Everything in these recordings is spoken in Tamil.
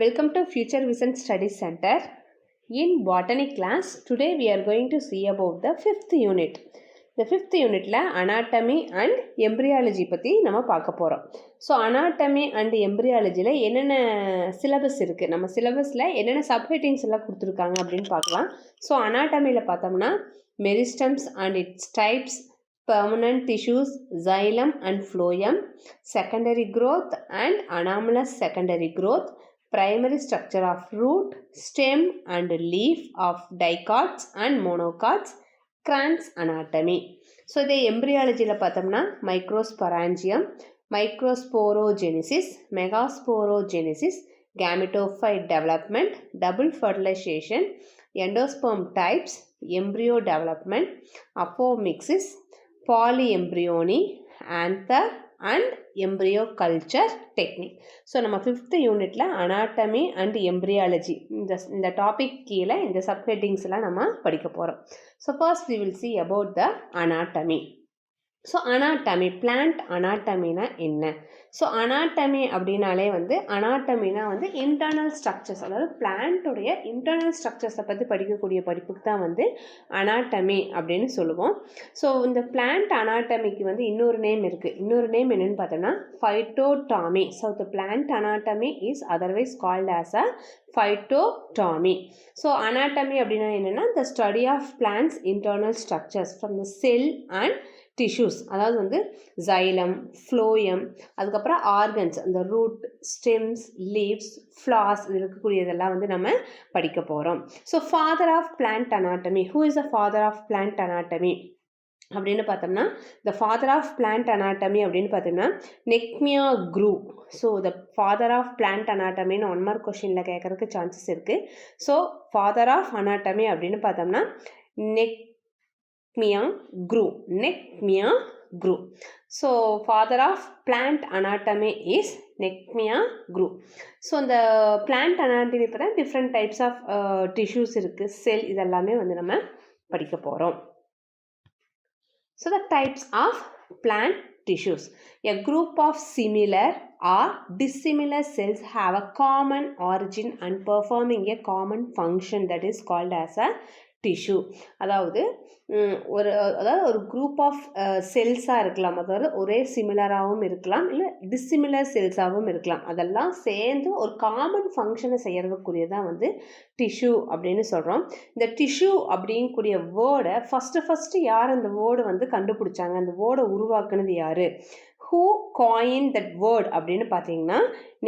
Welcome to Future Vision Study Center. In botany class, today we are going to see about the fifth unit. The fifth unit la anatomy and embryology பற்றி நம்ம பார்க்க போகிறோம். ஸோ anatomy and embryology என்னென்ன சிலபஸ் இருக்குது, நம்ம சிலபஸில் என்னென்ன சப்ஹெட்டிங்ஸ் எல்லாம் கொடுத்துருக்காங்க அப்படின்னு பார்க்கலாம். ஸோ அனாட்டமியில் பார்த்தோம்னா meristems and it's types, permanent tissues, xylem and phloem, secondary growth and anomalous secondary growth, primary structure of root, stem and leaf of dicots and monocots, Kranz anatomy. So the embryology la pathomna microsporangium, microsporogenesis, megasporogenesis, gametophyte development, double fertilization, endosperm types, embryo development, apomixis, polyembryony, anther and embryo culture technique. So நம்ம 5th யூனிட்ல anatomy and embryology இந்த டாபிக் கீழே இந்த சப்ஹெட்டிங்ஸ் எல்லாம் நம்ம படிக்க போகிறோம். So first we will see about the anatomy. So anatomy, plant அனாட்டமினா என்ன? ஸோ அனாட்டமி அப்படின்னாலே அனாட்டமினா இன்டர்னல் ஸ்ட்ரக்சர்ஸ், அதாவது பிளான்ட்டுடைய இன்டர்னல் ஸ்ட்ரக்சர்ஸை பற்றி படிக்கக்கூடிய படிப்புக்கு தான் அனாட்டமி அப்படின்னு சொல்லுவோம். ஸோ இந்த பிளான்ட் அனாட்டமிக்கு இன்னொரு நேம் இருக்குது. இன்னொரு நேம் என்னென்னு பார்த்தோன்னா phytotomy. So the plant anatomy is otherwise called as a phytotomy. So anatomy அப்படின்னா என்னென்னா the study of plants internal structures from the cell and tissues, அதாவது xylem, phloem, அதுக்கப்புறம் ஆர்கன்ஸ், அந்த ரூட், ஸ்டெம்ஸ், லீவ்ஸ், ஃப்ளார்ஸ் இருக்கக்கூடியதெல்லாம் நம்ம படிக்க போகிறோம். So father of plant anatomy, who is the father of plant anatomy அப்படின்னு பார்த்தோம்னா the father of plant anatomy அப்படின்னு பார்த்தோம்னா நெக்மியா Grew. So the father of plant அனாட்டமின்னு 1 mark கொஷினில் கேட்கறதுக்கு சான்சஸ் இருக்குது. ஸோ ஃபாதர் ஆஃப் அனாட்டமி அப்படின்னு பார்த்தோம்னா Neckmia Grew. So father of plant anatomy is Neckmia Grew. So இந்த plant anatomy பற்றி different types of tissues இருக்கு, செல், இதெல்லாமே நம்ம படிக்க போகிறோம். So the types of plant tissues. A group of similar or dissimilar cells have a common origin and performing a common function that is called as a tissue. அதாவது ஒரு குரூப் ஆஃப் செல்ஸாக இருக்கலாம், அதாவது ஒரே சிமிலராகவும் இருக்கலாம், இல்லை டிஸ்சிமிலர் செல்ஸாகவும் இருக்கலாம். அதெல்லாம் சேர்ந்து ஒரு காமன் ஃபங்க்ஷனை செய்யறதுக்குரியதான் டிஷ்யூ அப்படின்னு சொல்கிறோம். இந்த டிஷ்யூ அப்படிங்கக்கூடிய வேர்டை ஃபஸ்ட்டு யார் அந்த வேர்டு கண்டுபிடிச்சாங்க, அந்த வேர்டை உருவாக்குனது யார், who coined that word அப்படின்னு பார்த்தீங்கன்னா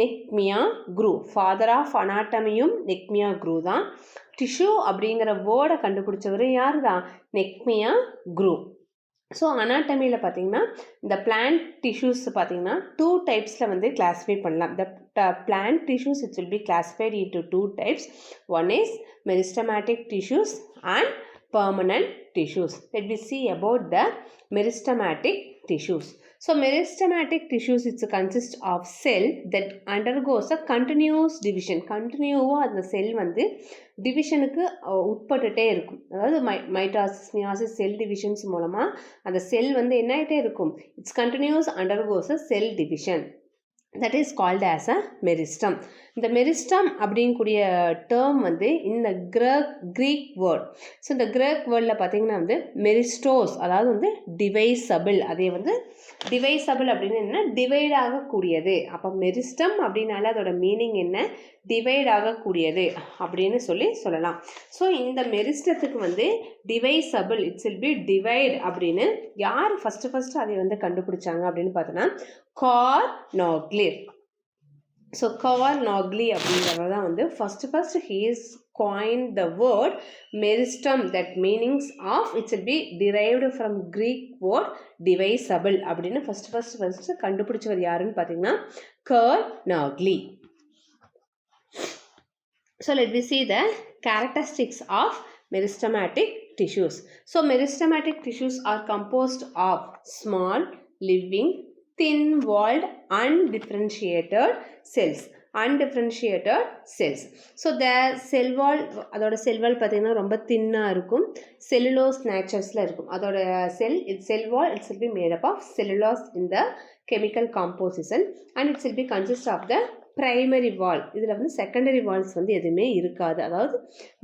நெக்மியா க்ரூ. ஃபாதர் ஆஃப் அனாட்டமியும் நெக்மியா க்ரூ தான். டிஷ்யூ அப்படிங்கிற வேர்டை கண்டுபிடிச்சவர் யார் தான், நெக்மியா க்ரூ. ஸோ அனாட்டமியில் பார்த்தீங்கன்னா இந்த பிளான்ட் டிஷ்யூஸ் பார்த்தீங்கன்னா 2 டைப்ஸில் கிளாஸிஃபை பண்ணலாம். த plant tissues it's will be classified into 2 types. One is meristematic tissues and permanent tissues. Let me see about the meristematic tissues. So meristematic tissues it consists of cell that undergoes a continuous division. Continuous அந்த செல் டிவிஷனுக்கு உட்பட்டுட்டே இருக்கும். அதாவது மைட்டாசிஸ், மியாசிஸ், செல் டிவிஷன்ஸ் மூலமாக அந்த செல் என்ன ஆகிட்டே இருக்கும், it's continuous undergoes a cell division. that is called as a meristem. இந்த மெரிஸ்டம் அப்படிங்கக்கூடிய டேர்ம் இந்த க்ரீக் வேர்ட். ஸோ இந்த க்ரீக் வேர்டில் பார்த்தீங்கன்னா மெரிஸ்டோஸ், அதாவது டிவைசபிள். அதே டிவைசபிள் அப்படின்னு என்ன, டிவைட் ஆகக்கூடியது. அப்போ மெரிஸ்டம் அப்படின்னால அதோட மீனிங் என்ன, டிவைட் ஆகக்கூடியது அப்படின்னு சொல்லலாம். ஸோ இந்த மெரிஸ்டத்துக்கு divisible, it's will be divide அப்படின்னு யார் ஃபஸ்ட்டு அதை கண்டுபிடிச்சாங்க அப்படின்னு பார்த்தோன்னா கார்னோக்லியர். ஸோ கார்னோக்லி அப்படிங்கிறவர் தான் first he is coined the word meristem, that meanings of it will be derived from Greek word divisible அப்படின்னு ஃபஸ்ட்டு கண்டுபிடிச்சவர் யாருன்னு பார்த்தீங்கன்னா கார்னோக்லி. So let me see the characteristics of meristematic tissues. So meristematic tissues are composed of small, living, thin-walled, undifferentiated cells. So the cell wall, அதோட செல் வால் பார்த்தீங்கன்னா ரொம்ப தின்னாக இருக்கும், செல்லுலோஸ் நேச்சர்ஸில் இருக்கும். அதோட cell wall it's will be made up of cellulose in the chemical composition and it will be consist of the primary wall. இதில் வந்து செகண்டரி வால்ஸ் வந்து எதுவுமே இருக்காது. அதாவது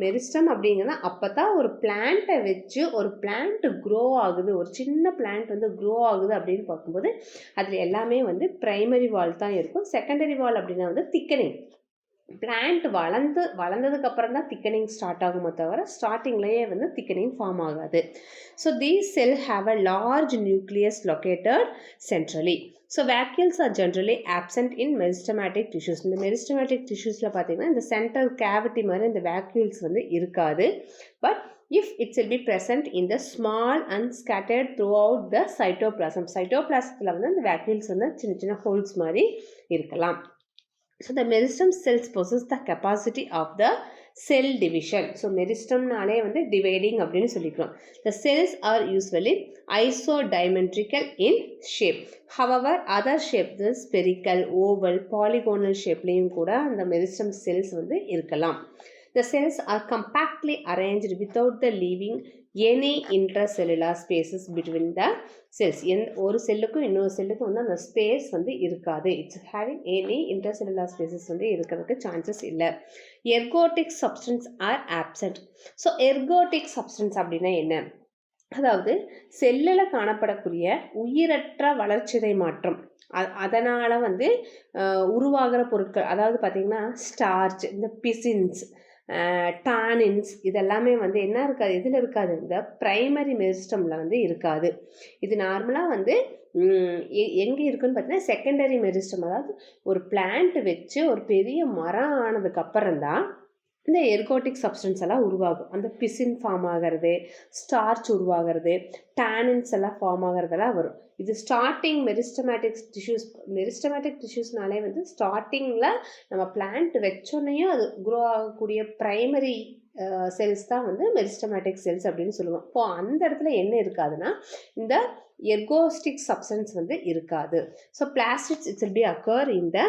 மெரிஸ்டம் அப்படிங்கிறது அப்போ தான் ஒரு பிளான்ட்டை வச்சு ஒரு பிளான்ட் க்ரோ ஆகுது, ஒரு சின்ன பிளான்ட் வந்து க்ரோ ஆகுது அப்படின்னு பார்க்கும்போது அதில் எல்லாமே வந்து பிரைமரி வால் தான் இருக்கும். செகண்டரி வால் அப்படின்னா வந்து திக்கனிங். பிளான்ட் வளர்ந்ததுக்கு அப்புறம் தான் திக்கனிங் ஸ்டார்ட் ஆகுமே தவிர ஸ்டார்டிங்லேயே வந்து திக்கனிங் ஃபார்ம் ஆகாது. So these cell have a large nucleus located centrally. So vacuoles are generally absent in meristematic tissues. இந்த மெரிஸ்டமேட்டிக் டிஷ்யூஸில் பார்த்தீங்கன்னா இந்த சென்ட்ரல் கேவிட்டி மாதிரி இந்த வேக்யூல்ஸ் வந்து இருக்காது. But if it will be present in the small and scattered throughout the cytoplasm. சைட்டோபிளாசத்தில் வந்து இந்த வேக்யூல்ஸ் வந்து சின்ன சின்ன ஹோல்ஸ் மாதிரி இருக்கலாம். So the meristem cells possess the capacity of the cell division. So meristemனாலே வந்து dividing அப்படின்னு சொல்லிக்கிறோம். The cells are usually isodiametrical in shape. However, other shapes spherical, oval, polygonal shapeலையும் கூட அந்த meristem cells வந்து இருக்கலாம். The cells are compactly arranged without the leaving any intracellular spaces between the cells. ஒரு செல்லுக்கும் இன்னொரு செல்லுக்கும் வந்து அந்த ஸ்பேஸ் வந்து இருக்காது. It's having any intercellular spaces வந்து இருக்கிறதுக்கு சான்சஸ் இல்லை. Ergastic substance are absent. So ergastic substance அப்படின்னா என்ன? அதாவது செல்லில் காணப்படக்கூடிய உயிரற்ற வளர்ச்சிதை மாற்றம், அதனால் வந்து உருவாகிற பொருட்கள், அதாவது பார்த்திங்கன்னா ஸ்டார்ச், இந்த பிசின்ஸ், டானின்ஸ், இதெல்லாமே வந்து என்ன இருக்காது, இதில் இருக்காது, இந்த ப்ரைமரி மெரிஸ்டமில் வந்து இருக்காது. இது நார்மலாக வந்து எங்கே இருக்குன்னு பார்த்தீங்கன்னா செகண்டரி மெரிஸ்டம். அதாவது ஒரு பிளான்ட் வச்சு ஒரு பெரிய மரம் ஆனதுக்கப்புறம் தான் இந்த எர்கோட்டிக் சப்ஸ்டன்ஸ் எல்லாம் உருவாகும். அந்த பிசின் ஃபார்ம் ஆகிறது, ஸ்டார்ச் உருவாகிறது, டேனின்ஸ் எல்லாம் ஃபார்ம் ஆகிறதெல்லாம் வரும். இது ஸ்டார்டிங் மெரிஸ்டமேட்டிக் டிஷ்யூஸ்னாலே வந்து ஸ்டார்டிங்கில் நம்ம பிளான்ட் வச்சோன்னையும் அது க்ரோ ஆகக்கூடிய ப்ரைமரி செல்ஸ் தான் வந்து மெரிஸ்டமேட்டிக் செல்ஸ் அப்படின்னு சொல்லுவோம். இப்போ அந்த இடத்துல என்ன இருக்காதுன்னா இந்த எர்கோஸ்டிக் சப்ஸ்டன்ஸ் வந்து இருக்காது. So plastics it's will be occur in the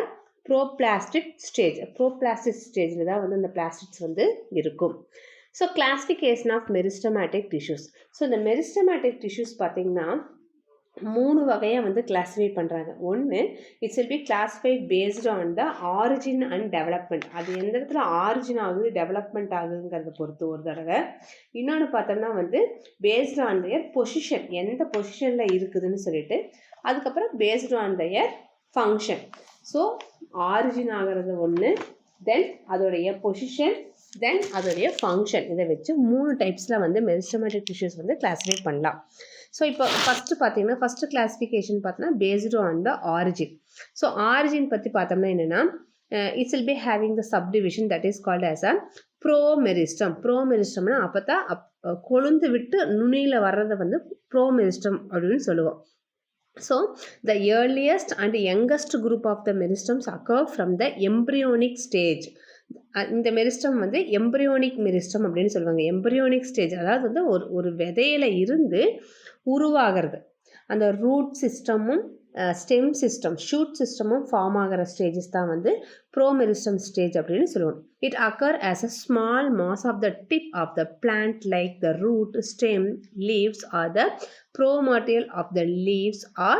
proplastic ஸ்டேஜில் தான் வந்து இந்த பிளாஸ்டிக்ஸ் வந்து இருக்கும். So classification of meristematic tissues. So இந்த மெரிஸ்டமேட்டிக் டிஷ்யூஸ் பார்த்திங்கன்னா 3 வகையாக வந்து கிளாஸிஃபை பண்ணுறாங்க. ஒன்று, it's will be classified based on the origin and development. அது எந்த இடத்துல ஆரிஜின் ஆகுது, டெவலப்மெண்ட் ஆகுதுங்கிறத பொறுத்து ஒரு தடவை. இன்னொன்று பார்த்தோம்னா வந்து பேஸ்டு ஆன் தயர் பொசிஷன், எந்த பொசிஷனில் இருக்குதுன்னு சொல்லிட்டு. அதுக்கப்புறம் based on their function. So origin ஆகிறது ஒன்று, தென் அதோடைய பொசிஷன், தென் அதோடைய ஃபங்க்ஷன். இதை வச்சு 3 டைப்ஸில் வந்து மெரிஸ்டமேட்டிக் டிஷ்யூஸ் வந்து கிளாஸிஃபை பண்ணலாம். ஸோ இப்போ ஃபஸ்ட்டு கிளாஸிஃபிகேஷன் பார்த்தோன்னா based on the origin. So origin பற்றி பார்த்தோம்னா என்னென்னா it's will be having the subdivision that is called as a promeristem. ப்ரோமெரிஸ்டம்னா அப்போ தான் கொழுந்து விட்டு நுனியில் வர்றதை வந்து ப்ரோமெரிஸ்டம் அப்படின்னு சொல்லுவோம். So the earliest and youngest group of the meristems occur from the embryonic stage. இந்த மெரிஸ்டம் வந்து எம்பரியோனிக் மெரிஸ்டம் அப்படின்னு சொல்லுவாங்க. எம்பரியோனிக் ஸ்டேஜ் அதாவது வந்து ஒரு விதையில இருந்து உருவாகிறது. அந்த ரூட் சிஸ்டமும் ஸ்டெம் சிஸ்டம், ஷூட் சிஸ்டமும் ஃபார்ம் ஆகிற ஸ்டேஜஸ் தான் வந்து ப்ரோமெரிஸ்டம் ஸ்டேஜ் அப்படின்னு சொல்லுவோம். It occurs as a small mass of the tip of the plant like the root, stem, leaves or the promotial of the leaves or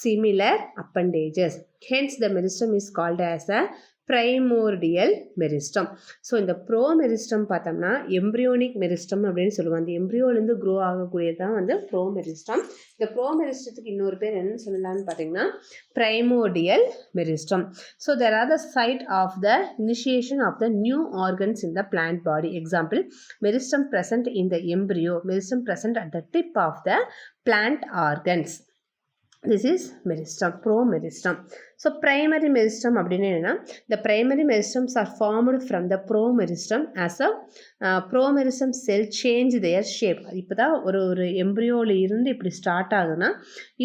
similar appendages. Hence the meristem is called as a primordial meristem. So இந்த ப்ரோ மெரிஸ்டம் பார்த்தோம்னா எம்ப்ரியோனிக் மெரிஸ்டம் அப்படின்னு சொல்லுவோம். அந்த எம்ப்ரியோலேருந்து க்ரோ ஆகக்கூடியது தான் வந்து ப்ரோ மெரிஸ்டம். இந்த ப்ரோ மெரிஸ்டத்துக்கு இன்னொரு பேர் என்ன சொல்லலாம்னு பார்த்தீங்கன்னா primordial meristem. So there are the site of the initiation of the new organs in the plant body. Example, meristem present in the embryo, meristem present at the tip of the plant organs. This is meristem, promeristem. So primary meristem அப்படின்னா என்னன்னா, the primary meristems are formed from the promeristem as a promeristem cell change their shape. இப்போதான் ஒரு எம்ப்ரியோவில் இருந்து இப்படி ஸ்டார்ட் ஆகுதுன்னா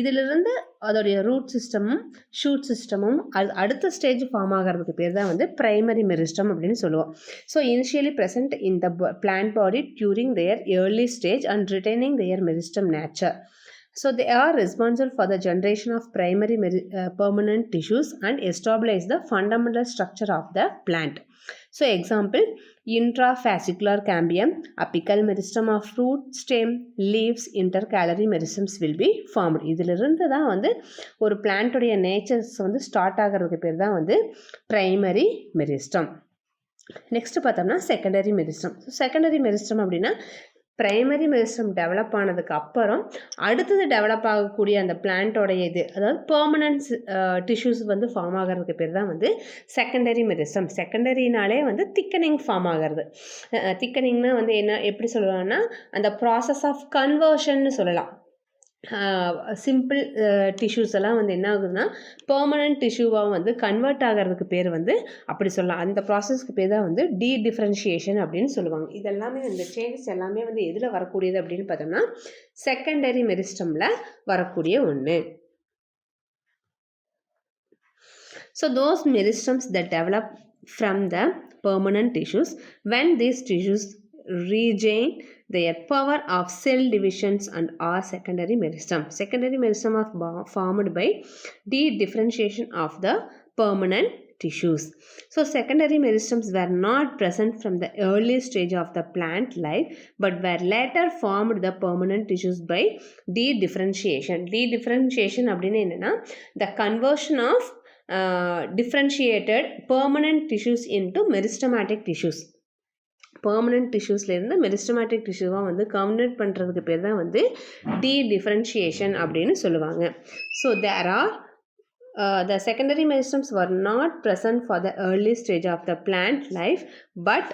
இதிலிருந்து அதோடைய ரூட் சிஸ்டமும் ஷூட் சிஸ்டமும் அடுத்த ஸ்டேஜ் ஃபார்ம் ஆகிறதுக்கு பேர் தான் வந்து பிரைமரி மெரிஸ்டம் அப்படின்னு சொல்லுவோம். So initially present in the plant body during their early stage and retaining their meristem nature. So they are responsible for the generation of primary permanent tissues and establish the fundamental structure of the plant. So example, intrafascicular cambium, apical meristem of root, stem, leaves, intercalary meristems will be formed. இதிலிருந்து தான் வந்து ஒரு பிளான்ட்டுடைய நேச்சர்ஸ் வந்து ஸ்டார்ட் ஆகிறதுக்கு பேர் தான் வந்து பிரைமரி மெரிஸ்டம். நெக்ஸ்ட் பார்த்தோம்னா secondary meristem. So secondary meristem அப்படின்னா பிரைமரி மெரிஸ்டம் டெவலப் ஆனதுக்கு அப்புறம் அடுத்தது டெவலப் ஆகக்கூடிய அந்த பிளான்ட்டோடைய இது, அதாவது பெர்மனன்ட் டிஷ்யூஸ் வந்து ஃபார்ம் ஆகிறதுக்கு பேர் தான் வந்து செகண்டரி மெரிஸ்டம். செகண்டரினாலே வந்து திக்கனிங் ஃபார்ம் ஆகிறது. திக்கனிங்னா வந்து என்ன எப்படி சொல்லலாம்னா அந்த ப்ராசஸ் ஆஃப் கன்வர்ஷன்னு சொல்லலாம். சிம்பிள் டிஷ்யூஸ் எல்லாம் வந்து என்ன ஆகுதுன்னா பெர்மனன்ட் டிஷ்யூவாக வந்து கன்வெர்ட் ஆகிறதுக்கு பேர் வந்து அப்படி சொல்லலாம். அந்த ப்ராசஸ்க்கு பேர் தான் வந்து டிஃப்ரென்ஷியேஷன் அப்படின்னு சொல்லுவாங்க. இதெல்லாமே இந்த சேஞ்சஸ் எல்லாமே வந்து எதில் வரக்கூடியது அப்படின்னு பார்த்தோம்னா செகண்டரி மெரிஸ்டமில் வரக்கூடிய ஒன்று. So those meristems that develop from the permanent tissues, when these tissues regain their power of cell divisions and are secondary meristem. Secondary meristem are formed by differentiation of the permanent tissues. So secondary meristems were not present from the early stage of the plant life, but were later formed the permanent tissues by differentiation. Differentiation அப்படின்னா என்னன்னா the conversion of differentiated permanent tissues into meristematic tissues. Permanent டிஷ்யூஸ்லேருந்து மெரிஸ்டமேட்டிக் டிஷ்யூவாக வந்து கன்வெர்ட் பண்ணுறதுக்கு பேர் தான் வந்து டிஃப்ரென்ஷியேஷன் அப்படின்னு சொல்லுவாங்க. So there are the secondary meristems were not present for the early stage of the plant life, but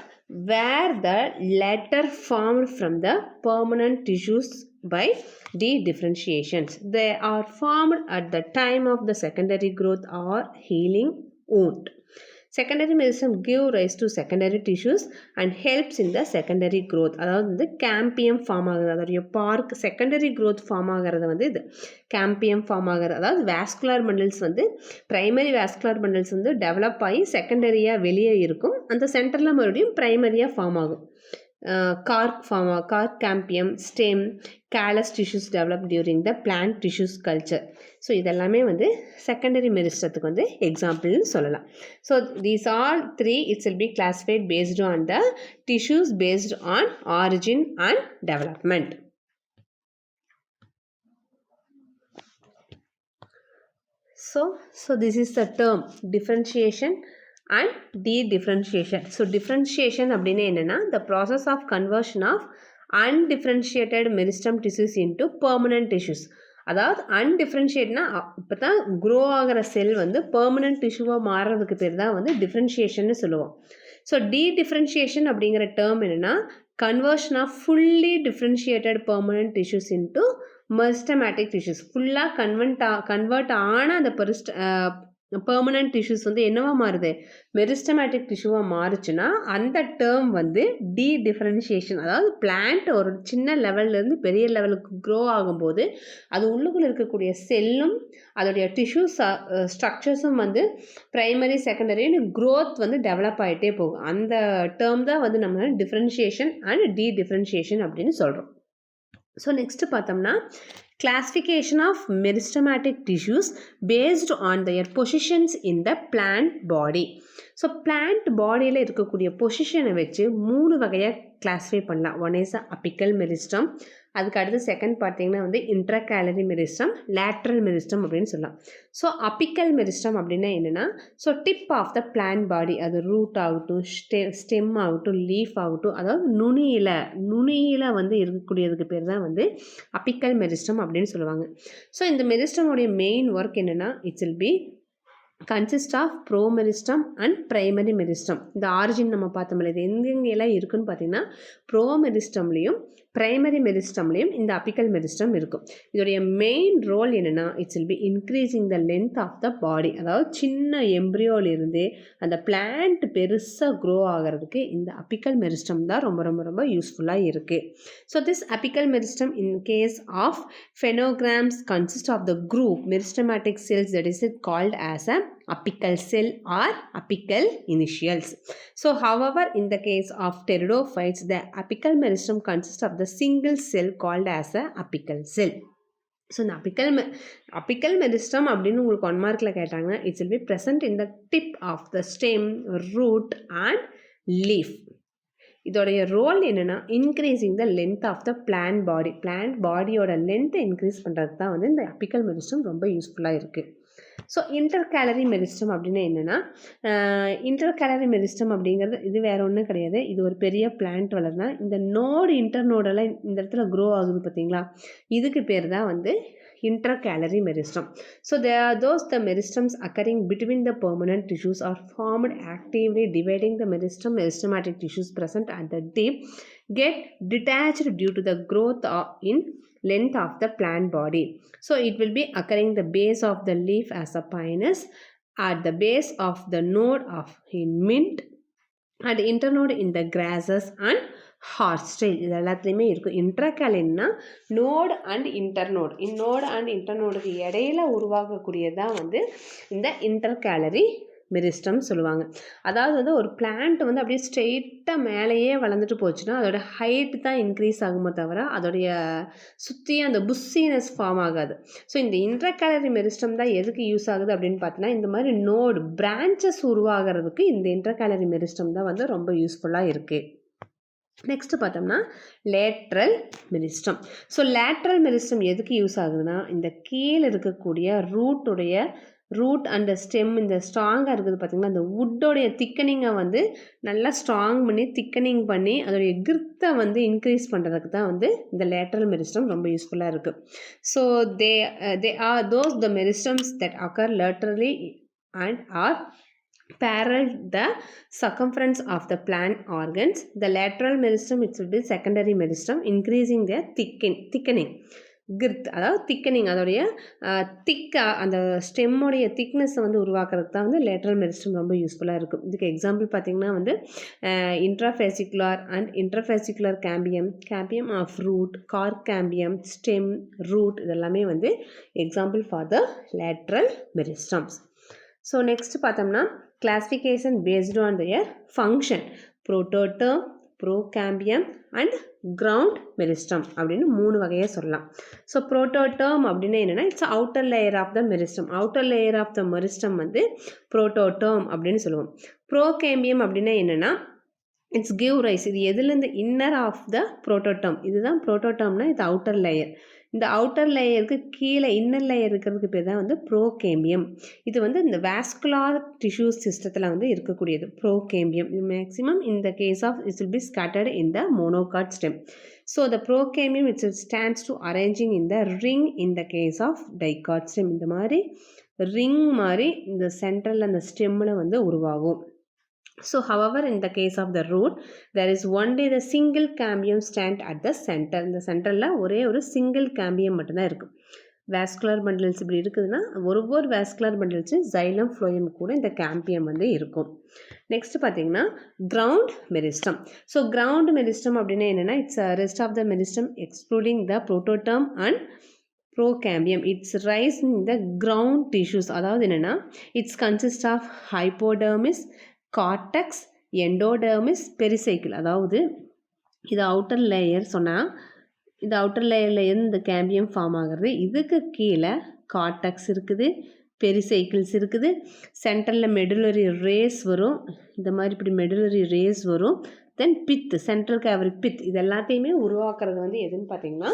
were the later formed from the permanent tissues by differentiations. They are formed at the time of the secondary growth or healing wound. Secondary meristem give rise to secondary tissues and helps in the secondary growth. அதாவது வந்து கேம்பியம் ஃபார்ம் ஆகுது, அதோடைய பார்க் செகண்டரி growth ஃபார்ம் ஆகிறது வந்து இது கேம்பியம் ஃபார்ம் ஆகிறது. அதாவது வேஸ்குலர் பண்டில்ஸ் வந்து பிரைமரி வேஸ்குலர் பண்டில்ஸ் வந்து டெவலப் ஆகி செகண்டரியாக வெளியே இருக்கும், அந்த சென்டரில் மறுபடியும் பிரைமரியாக ஃபார்ம் ஆகும். Cork cambium, stem, callus tissues develop during the plant tissues culture. So இதெல்லாமே வந்து செகண்டரி மெரிஸ்டத்துக்கு வந்து எக்ஸாம்பிள்னு சொல்லலாம். So these all three its will be classified based on the tissues based on origin and development. So this is the term differentiation and differentiation. So differentiation அப்படின்னா என்னன்னா the process of conversion of undifferentiated meristem tissues into permanent tissues. அதாவது அன்டிஃப்ரென்ஷியேட்னா இப்போ தான் க்ரோ ஆகிற செல் வந்து பெர்மனன்ட் டிஷ்யூவாக மாறுறதுக்கு பேர் தான் வந்து டிஃப்ரென்ஷியேஷன்னு சொல்லுவோம். ஸோ டிஃப்ரென்ஷியேஷன் அப்படிங்கிற டேர்ம் என்னென்னா conversion of fully differentiated permanent tissues into meristematic tissues. ஃபுல்லாக கன்வெர்ட் ஆன அந்த பெர்மனன்ட் டிஷ்யூஸ் வந்து என்னவா மாறுது, மெரிஸ்டமேட்டிக் டிஷ்யூவாக மாறுச்சுன்னா அந்த டேர்ம் வந்து டிஃப்ரென்ஷியேஷன். அதாவது பிளான்ட் ஒரு சின்ன லெவல்லேருந்து பெரிய லெவலுக்கு க்ரோ ஆகும்போது அது உள்ளுக்குள்ளே இருக்கக்கூடிய செல்லும் அதோடைய டிஷ்யூ ஸ்ட்ரக்சர்ஸும் வந்து ப்ரைமரி செகண்டரின்னு க்ரோத் வந்து டெவலப் ஆகிட்டே போகும். அந்த டேர்ம் தான் வந்து நம்ம டிஃப்ரென்ஷியேஷன் அண்ட் டிஃப்ரென்ஷியேஷன் அப்படின்னு சொல்கிறோம். ஸோ நெக்ஸ்ட்டு பார்த்தோம்னா classification of meristematic tissues based on their positions in the plant body. So plant பாடியில் இருக்கக்கூடிய பொசிஷனை வச்சு 3 வகையாக கிளாஸிஃபை பண்ணலாம். ஒன் இஸ் அப்பிக்கல் மெரிஸ்டம், அதுக்கு அடுத்து செகண்ட் பார்த்தீங்கன்னா வந்து இன்ட்ராகேலரி மெரிஸ்டம், லேட்ரல் மெரிஸ்டம் அப்படின்னு சொல்லலாம். ஸோ அப்பிக்கல் மெரிஸ்டம் அப்படின்னா என்னென்னா so tip of the plant body, அது ரூட் ஆகட்டும், ஸ்டெம் ஆகட்டும், லீஃப் ஆகட்டும், அதாவது நுனியில் வந்து இருக்கக்கூடியதுக்கு பேர் தான் வந்து அப்பிக்கல் மெரிஸ்டம் அப்படின்னு சொல்லுவாங்க. ஸோ இந்த மெரிஸ்டமுடைய மெயின் ஒர்க் என்னென்னா it's will be consist of promeristem and primary meristem. இந்த ஆரிஜின் நம்ம பார்த்தோம்ல, இது எங்கெங்கெல்லாம் இருக்குன்னு பார்த்தீங்கன்னா ப்ரோமெரிஸ்டம்லேயும் பிரைமரி மெரிஸ்டம்லேயும் இந்த அப்பிக்கல் மெரிஸ்டம் இருக்கும். இதோடைய மெயின் ரோல் என்னென்னா it's will be increasing the length of the body. அதாவது சின்ன எம்ப்ரியோலிருந்து அந்த பிளான்ட் பெருசாக க்ரோ ஆகிறதுக்கு இந்த அப்பிக்கல் மெரிஸ்டம் தான் ரொம்ப ரொம்ப ரொம்ப யூஸ்ஃபுல்லாக இருக்குது. So this apical meristem in case of phanerogams consist of the group meristematic cells that is it called as a apical cell or apical initials. So however in the case of pteridophytes the apical meristem consists of the single cell called as a apical cell. So இந்த அபிக்கல் மெரிஸ்டம் அப்படின்னு உங்களுக்கு 1 மார்க்கில் கேட்டாங்கன்னா it's will be present in the tip of the stem, root and leaf. இதோடைய ரோல் என்னென்னா increasing the length of the plant பாடியோட லென்த்தை இன்க்ரீஸ் பண்ணுறதுக்கு தான் வந்து இந்த அபிக்கல் மெரிஸ்டம் ரொம்ப யூஸ்ஃபுல்லாக இருக்குது. ஸோ இன்டர்கேலரி மெரிஸ்டம் அப்படின்னா என்னென்னா, இன்டர்கேலரி மெரிஸ்டம் அப்படிங்கிறது இது வேறு ஒன்றும் கிடையாது. இது ஒரு பெரிய பிளான்ட் வளர்னா இந்த இன்டர்னோடெல்லாம் இந்த இடத்துல க்ரோ ஆகுது பார்த்தீங்களா, இதுக்கு பேர் தான் வந்து intercalary meristem. So there are the meristems occurring between the permanent tissues are formed actively dividing the meristematic tissues present at the tip get detached due to the growth in length of the plant body. So it will be occurring the base of the leaf as a pinus, at the base of the node of in mint, at the internode in the grasses and ஹார்ஸ்டைல். இது எல்லாத்துலேயுமே இருக்கும். இன்ட்ராகேலின்னா node and internode, node and இன்டர்னோடுக்கு இடையில உருவாகக்கூடியதான் வந்து இந்த இன்டர்கேலரி மெரிஸ்டம் சொல்லுவாங்க. அதாவது வந்து ஒரு பிளான்ட் வந்து அப்படியே ஸ்ட்ரெயிட்டாக மேலேயே வளர்ந்துட்டு போச்சுன்னா அதோட ஹைட் தான் இன்க்ரீஸ் ஆகுமோ தவிர அதோடைய சுற்றியும் அந்த புஸ்ஸினஸ் ஃபார்ம் ஆகாது. ஸோ இந்த இன்டர்கேலரி மெரிஸ்டம் தான் எதுக்கு யூஸ் ஆகுது அப்படின்னு பார்த்தீங்கன்னா இந்த மாதிரி நோடு பிரான்ச்சஸ் உருவாகிறதுக்கு இந்த இன்டர்கேலரி மெரிஸ்டம் தான் வந்து ரொம்ப யூஸ்ஃபுல்லாக இருக்குது. நெக்ஸ்ட் பார்த்தோம்னா lateral meristem. So lateral meristem எதுக்கு யூஸ் ஆகுதுன்னா இந்த கீழே இருக்கக்கூடிய ரூட் அண்ட் ஸ்டெம் இந்த ஸ்ட்ராங்காக இருக்குது பார்த்திங்கன்னா அந்த வுட்டோடைய திக்கனிங்கை வந்து நல்லா ஸ்ட்ராங் பண்ணி திக்கனிங் பண்ணி அதோடைய கிர்த்தை வந்து இன்க்ரீஸ் பண்ணுறதுக்கு தான் வந்து இந்த லேட்ரல் மெரிஸ்டம் ரொம்ப யூஸ்ஃபுல்லாக இருக்குது. So they are the meristems that occur laterally and are parallel the circumference of the plant organs. The lateral meristem it will be secondary meristem increasing their thickening கிர்த், அதாவது திக்கனிங் அதோடைய திக்காக அந்த ஸ்டெம்மோடைய திக்னஸை வந்து உருவாக்குறதுக்கு தான் வந்து லேட்ரல் மெரிஸ்டம் ரொம்ப யூஸ்ஃபுல்லாக இருக்கும். இதுக்கு எக்ஸாம்பிள் பார்த்திங்கன்னா வந்து intrafascicular and intrafascicular cambium of root, cork cambium, stem, root இதெல்லாமே வந்து example for the lateral meristems. So next பார்த்தோம்னா classification based on their function, protoderm, procambium and ground meristem அப்படின்னு 3 வகையாக சொல்லலாம். ஸோ புரோட்டோடெர்ம் அப்படின்னா என்னென்னா it's outer layer of the meristem. Outer layer of the meristem வந்து புரோட்டோடெர்ம் அப்படின்னு சொல்லுவோம். ப்ரோகேம்பியம் அப்படின்னா என்னென்னா இட்ஸ் கிவ் ரைஸ், இது எதுலேருந்து இன்னர் ஆஃப் த புரோட்டோடெர்ம், இதுதான் புரோட்டோடெர்ம்னா இது அவுட்டர் லேயர். இந்த அவுட்டர் லேயருக்கு கீழே இன்னர் லேயர் இருக்கிறதுக்கு பேர் தான் வந்து ப்ரோகேம்பியம். இது வந்து இந்த வாஸ்குலார் டிஷ்யூ சிஸ்டத்தில் வந்து இருக்கக்கூடியது ப்ரோகேம்பியம். இது மேக்ஸிமம் இந்த case of it will be scattered in the monocot stem. So the procambium it's stands to arranging in the ring in the case of dicot stem. இந்த மாதிரி ரிங் மாதிரி இந்த சென்ட்ரல் அந்த ஸ்டெம்மில் வந்து உருவாகும். So however in the case of the root there is only the single cambium stand at the center. இந்த சென்டரில் ஒரே ஒரு சிங்கிள் கேம்பியம் மட்டும்தான் இருக்கும். வாஸ்குலர் பண்டில்ஸ் இப்படி இருக்குதுன்னா ஒவ்வொரு வாஸ்குலர் பண்டில்ஸும் ஜைலம் ஃப்ளோயம் கூட இந்த கேம்பியம் வந்து இருக்கும். நெக்ஸ்ட் பார்த்தீங்கன்னா ground meristem. So ground meristem அப்படின்னா என்னென்னா it's rest of the meristem excluding the protoderm and procambium it's rise in the ground tissues. அதாவது என்னென்னா it's consist of hypodermis, cortex, endodermis, pericycle. அதாவது இது அவுட்டர் லேயர் சொன்னால் இந்த அவுட்டர் லேயரில் இருந்து இந்த கேம்பியம் ஃபார்ம் ஆகிறது. இதுக்கு கீழே கார்டெக்ஸ் இருக்குது, பெரிசைக்கிள்ஸ் இருக்குது, சென்டரில் மெடுலரி ரேஸ் வரும், இந்த மாதிரி இப்படி மெடுலரி ரேஸ் வரும், தென் பித், சென்ட்ரல் கேவரி பித், இது எல்லாத்தையுமே உருவாக்குறது வந்து எதுன்னு பார்த்தீங்கன்னா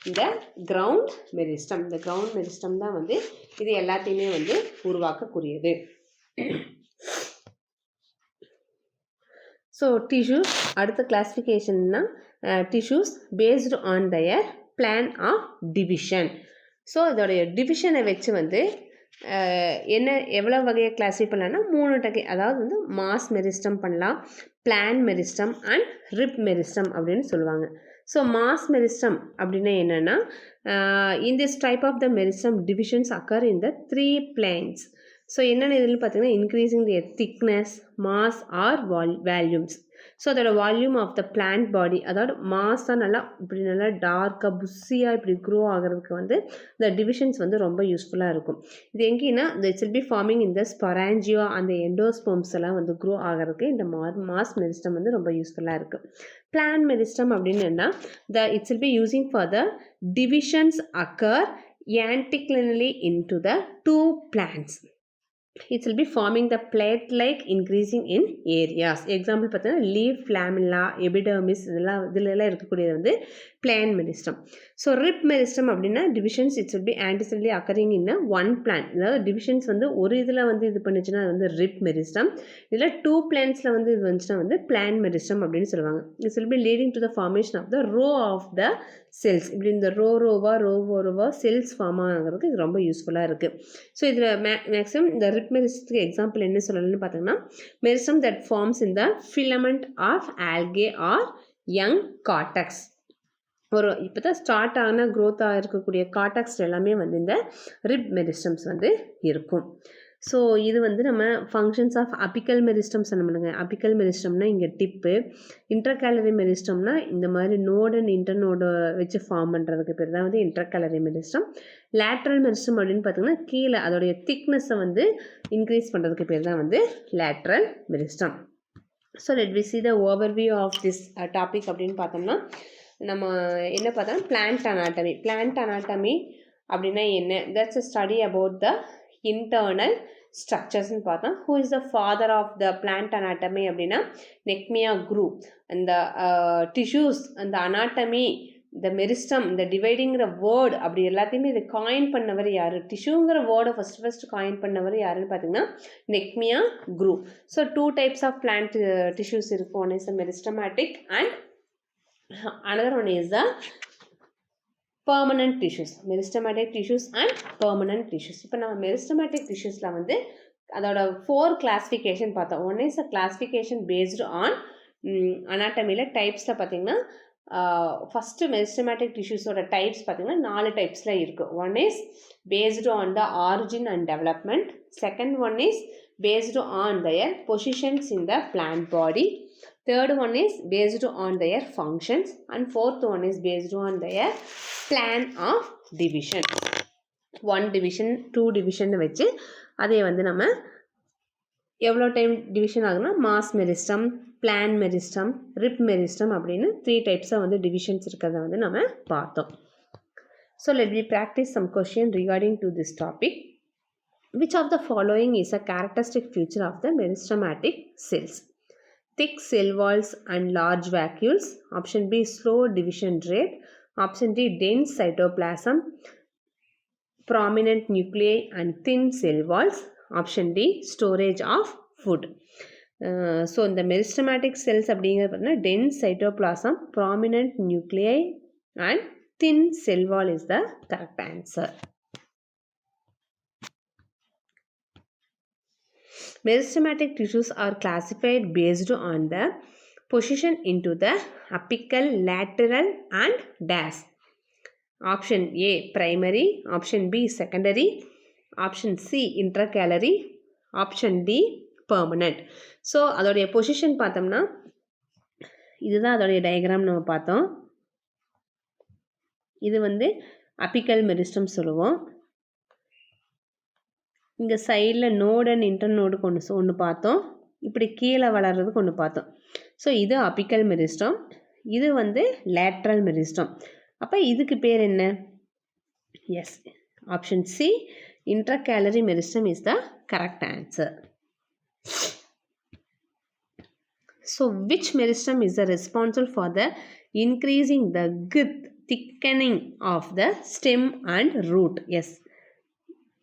இந்த கிரவுண்ட் மெரிஸ்டம். இந்த கிரவுண்ட் மெரிஸ்டம் தான் வந்து இது எல்லாத்தையுமே வந்து உருவாக்கக்கூடியது. ஸோ டிஷ்யூஸ் அடுத்த கிளாஸிஃபிகேஷன்னா tissues based on their plan of division. So இதோடைய டிவிஷனை வச்சு வந்து என்ன எவ்வளோ வகையை கிளாஸிஃபை பண்ணலான்னா 3 வகை. அதாவது வந்து மாஸ் மெரிஸ்டம் பண்ணலாம், plan meristem and rib meristem அப்படின்னு சொல்லுவாங்க. ஸோ மாஸ் மெரிஸ்டம் அப்படின்னா என்னென்னா in this type of the meristem divisions occur in the 3 planes. So என்னென்ன இதில் பார்த்தீங்கன்னா increasing the thickness, mass or volumes. So அதோட volume of the plant body, அதாவது மாஸாக நல்லா இப்படி நல்லா டார்க்காக புஸ்ஸியாக இப்படி க்ரோ ஆகிறதுக்கு வந்து இந்த டிவிஷன்ஸ் வந்து ரொம்ப யூஸ்ஃபுல்லாக இருக்கும். இது எங்கேன்னா இட்ஸ் வில் பி ஃபார்மிங் இந்த ஸ்பொராஞ்சியோ அந்த எண்டோஸ்போம்ஸ் எல்லாம் வந்து க்ரோ ஆகிறதுக்கு இந்த மாஸ் மெரிஸ்டம் வந்து ரொம்ப யூஸ்ஃபுல்லாக இருக்குது. பிளான் மெரிஸ்டம் அப்படின்னு it's will B using for the divisions occur anticlinally into the two plants. It will be forming the plate-like increasing in areas. Example பார்த்தீங்கன்னா leaf lamella, epidermis இதெல்லாம் இருக்கக்கூடியது வந்து plant meristem. So rib meristem அப்படின்னா divisions it will be anticlinally occurring in one plant. அதாவது divisions வந்து ஒரு இதில் வந்து இது பண்ணுச்சுன்னா அது வந்து rib meristem. இதில் two plantsல வந்து இது வந்துச்சுன்னா வந்து plant meristem அப்படின்னு சொல்லுவாங்க. This will be leading to the formation of the row of the cells. இப்படி இந்த row cells ஃபார்ம் ஆகிறதுக்கு இது ரொம்ப யூஸ்ஃபுல்லாக இருக்குது. ஸோ இதில் மேக்ஸிமம் இந்த ரிப் மெரிஸ்டத்துக்கு எக்ஸாம்பிள் என்ன சொல்லணும்னு பார்த்தீங்கன்னா meristem that forms in the filament of algae or young cortex. ஒரு இப்போ தான் ஸ்டார்ட் ஆன க்ரோத்தாக இருக்கக்கூடிய கார்டெக்ஸ் எல்லாமே வந்து இந்த ரிப் மெரிஸ்டம்ஸ் வந்து இருக்கும். ஸோ இது வந்து நம்ம ஃபங்க்ஷன்ஸ் ஆஃப் அபிக்கல் மெரிஸ்டம் சொன்ன பண்ணுங்க. அபிக்கல் மெரிஸ்டம்னா இங்கே டிப்பு, இன்டர்கேலரி மெரிஸ்டம்னா இந்த மாதிரி நோடு அண்ட் இன்டர்நோடு வச்சு ஃபார்ம் பண்ணுறதுக்கு பேர் தான் வந்து இன்டர்கேலரி மெரிஸ்டம். லேட்ரல் மெரிஸ்டம் அப்படின்னு பார்த்தீங்கன்னா கீழே அதோடைய திக்னஸை வந்து இன்க்ரீஸ் பண்ணுறதுக்கு பேர் தான் வந்து lateral meristem. So let we see the overview of this topic அப்படின்னு பார்த்தோம்னா நம்ம என்ன பார்த்தோம்னா பிளான்ட் அனாட்டமி. பிளான்ட் அனாட்டமி அப்படின்னா என்ன? That's a study about the internal structures ன்னு பார்த்தோம். who is the father of the plant anatomy அப்படின்னா நெக்மியா குரூ. அந்த டிஷ்யூஸ் அந்த அனாட்டமி இந்த மெரிஸ்டம் இந்த டிவைடிங்கிற வேர்டு அப்படி எல்லாத்தையுமே இதை காயின் பண்ணவர் யார்? டிஷ்யூங்கிற வேர்டை ஃபஸ்ட் காயின் பண்ணவர் யாருன்னு பார்த்தீங்கன்னா நெக்மியா Grew. So two types of plant tissues இருக்கும். One is the meristematic and another one is the permanent tissues. Meristematic tissues and permanent tissues. இப்போ நம்ம மெரிஸ்டமேட்டிக் டிஷ்யூஸில் வந்து அதோட 4 கிளாஸிஃபிகேஷன் பார்த்தோம். One is a classification based on அனாட்டமியில் டைப்ஸில் பார்த்தீங்கன்னா ஃபஸ்ட்டு மெரிஸ்டமேட்டிக் டிஷ்யூஸோட டைப்ஸ் பார்த்தீங்கன்னா 4 டைப்ஸில் இருக்குது. One is based on the origin and development. Second one is based on their positions in the plant body. Third one is based on their functions and fourth one is based on their plan of division. 1 division 2 division வச்சு அதே வந்து நம்ம எவ்வளோ டைம் டிவிஷன் ஆகுனா mass meristem, plan meristem, rib meristem அப்படின்னு 3 டைப்ஸாக வந்து டிவிஷன்ஸ் இருக்கிறத வந்து நம்ம பார்த்தோம். So let me practice some question regarding to this topic. Which of the following is a characteristic feature of the meristematic cells? Thick cell walls and large vacuoles. Option B, slow division rate. Option D, dense cytoplasm, prominent nuclei and thin cell walls. Option D, storage of food. So இந்த meristematic cells அப்படிங்கிறது பார்த்தீங்கன்னா dense cytoplasm, prominent nuclei and thin cell wall is the correct answer. Meristematic tissues are classified based on the position into the apical, lateral and dash. Option A primary, option B secondary, option C intercalary, option D permanent. So அதோடைய பொசிஷன் பார்த்தோம்னா இதுதான் அதோடைய டயக்ராம் நம்ம பார்த்தோம். இது வந்து அபிக்கல் மெரிஸ்டம் சொல்லுவோம். இங்கே சைடில் நோடு அண்ட் இன்டர்நோடுக்கு ஒன்று பார்த்தோம். இப்படி கீழே வளர்கிறதுக்கு ஒன்று பார்த்தோம். ஸோ இது அபிக்கல் மெரிஸ்டம், இது வந்து லேட்ரல் மெரிஸ்டம். அப்போ இதுக்கு பேர் என்ன? Yes, option C intercalary meristem is the correct answer. So which meristem is the responsible for the increasing the thickening of the stem and root? Yes,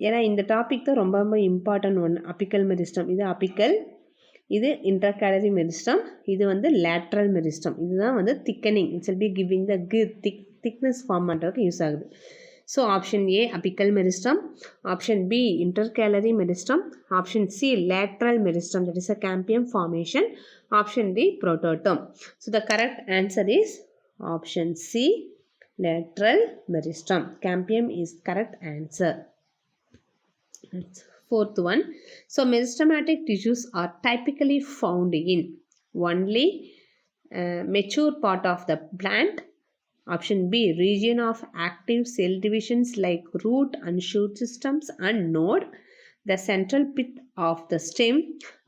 ஏன்னா இந்த டாபிக் தான் ரொம்ப ரொம்ப இம்பார்ட்டன்ட் ஒன். அபிக்கல் மெரிஸ்டம், இது அபிக்கல், இது இன்டர்கேலரி மெரிஸ்டம், இது வந்து லேட்ரல் மெரிஸ்டம். இதுதான் வந்து thickening, it's will be giving the thickness form பண்ணுறதுக்கு யூஸ் ஆகுது. So option A apical meristem, option B intercalary meristem, option C lateral meristem, that is a cambium formation, option D protoderm. So the correct answer is option C lateral meristem. Cambium is correct answer. Fourth one. So meristematic tissues are typically found in only mature part of the plant. Option B, region of active cell divisions like root and shoot systems and node. The central pith of the stem.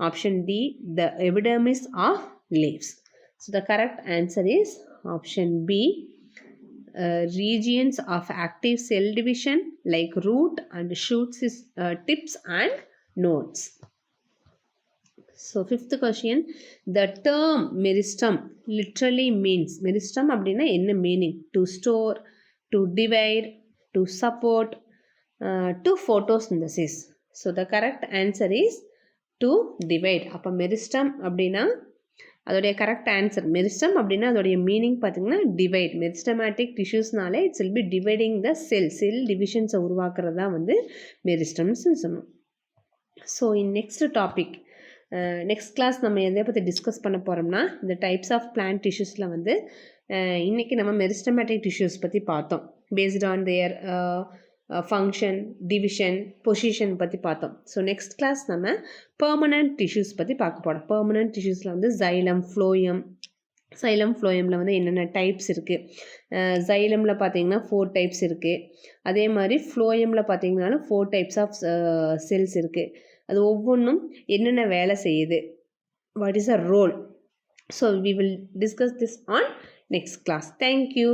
Option D, the epidermis of leaves. So the correct answer is option B, regions of active cell division like root and shoots, tips and nodes. So fifth question, the term meristem literally means, meristem அப்படின்னா என்ன meaning? To store, to divide, to support, to photosynthesis. So the correct answer is to divide. அப்போ meristem அப்படின்னா அதோடைய கரெக்ட் ஆன்சர், மெரிஸ்டம் அப்படின்னா அதோடைய மீனிங் பார்த்தீங்கன்னா டிவைட். மெரிஸ்டமேட்டிக் டிஷ்யூஸ்னாலே it's will be dividing the cell டிவிஷன்ஸை உருவாக்குறது தான் வந்து மெரிஸ்டம்ஸ்னு சொன்னோம். So in next topic, next class நம்ம எதை பற்றி டிஸ்கஸ் பண்ண போகிறோம்னா, இந்த டைப்ஸ் ஆஃப் பிளான்ட் டிஷ்யூஸில் வந்து இன்றைக்கி நம்ம மெரிஸ்டமேட்டிக் டிஷ்யூஸ் பற்றி பார்த்தோம். Based on their function, division, position பற்றி பார்த்தோம். ஸோ நெக்ஸ்ட் கிளாஸ் நம்ம பெர்மனன்ட் டிஷ்யூஸ் பற்றி பார்க்க போகிறோம். பெர்மனன்ட் டிஷ்யூஸில் வந்து சைலம், ஃப்ளோயம். சைலம் ஃப்ளோயமில் வந்து என்னென்ன டைப்ஸ் இருக்குது, சைலமில் பார்த்தீங்கன்னா 4 டைப்ஸ் இருக்குது. அதே மாதிரி ஃப்ளோயமில் பார்த்தீங்கன்னாலும் 4 டைப்ஸ் ஆஃப் செல்ஸ் இருக்குது. அது ஒவ்வொன்றும் என்னென்ன வேலை செய்யுது, what is a role. So we will discuss this on next class. Thank you.